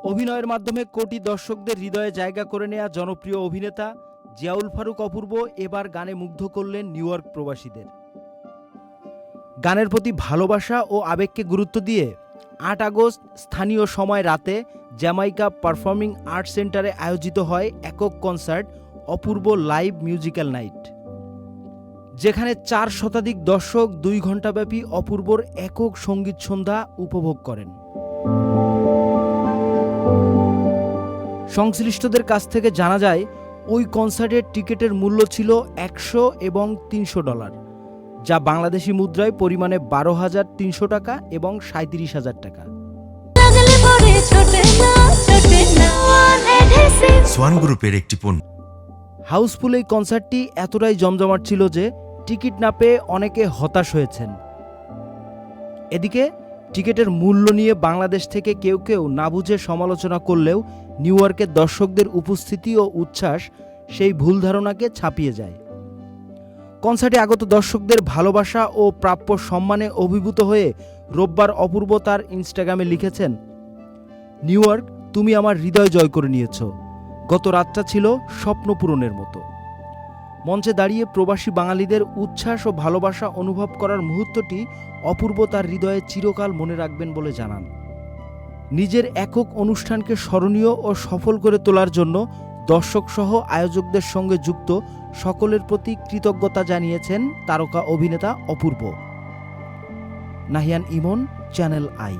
অভিনয়ের মাধ্যমে কোটি দর্শকদের হৃদয়ে জায়গা করে নেয়া জনপ্রিয় অভিনেতা জিয়াউল ফারুক অপূর্ব এবার গানে মুগ্ধ করলেন নিউ ইয়র্ক প্রবাসীদের। গানের প্রতি ভালোবাসা ও আবেগকে গুরুত্ব দিয়ে ৮ আগস্ট স্থানীয় সময় রাতে জ্যামাইকা পারফর্মিং আর্টস সেন্টারে আয়োজিত হয় একক কনসার্ট অপূর্ব লাইভ মিউজিক্যাল নাইট, যেখানে ৪ শতাধিক দর্শক ২ ঘণ্টাব্যাপী অপূর্বর একক সঙ্গীত সন্ধ্যা উপভোগ করেন। সংশ্লিষ্টদের কাছ থেকে জানা যায়, ওই কনসার্টের টিকিটের মূল্য ছিল $১০০ এবং $৩০০, যা বাংলাদেশি মুদ্রায় পরিমাণে ১২,৩০০ টাকা এবং ৩৭,০০০ টাকা। সোয়ান গ্রুপের একটি পণ্য। হাউসফুল এই কনসার্টটি এতটাই জমজমাট ছিল যে টিকিট না পেয়ে অনেকে হতাশ হয়েছেন। এদিকে টিকিটের মূল্য নিয়ে বাংলাদেশ থেকে কেউ কেউ না বুঝে সমালোচনা করলেও নিউ ইয়র্কের দর্শকদের উপস্থিতি ও উচ্ছ্বাস সেই ভুল ধারণাকে ছাপিয়ে যায়। কনসার্টে আগত দর্শকদের ভালোবাসা ও প্রাপ্য সম্মানে অভিভূত হয়ে রোববার অপূর্ব তার ইনস্টাগ্রামে লিখেছেন, নিউ ইয়র্ক, তুমি আমার হৃদয় জয় করে নিয়েছ। গত রাতটা ছিল স্বপ্ন পূরণের মতো। মঞ্চে দাঁড়িয়ে প্রবাসী বাঙালিদের উচ্ছ্বাস ও ভালোবাসা অনুভব করার মুহূর্তটি অপূর্ব তার হৃদয়ে চিরকাল মনে রাখবেন বলে জানান। নিজের একক অনুষ্ঠানকে স্মরণীয় ও সফল করে তোলার জন্য দর্শকসহ আয়োজকদের সঙ্গে যুক্ত সকলের প্রতি কৃতজ্ঞতা জানিয়েছেন তারকা অভিনেতা অপূর্ব। নাহিয়ান ইমন, চ্যানেল আই।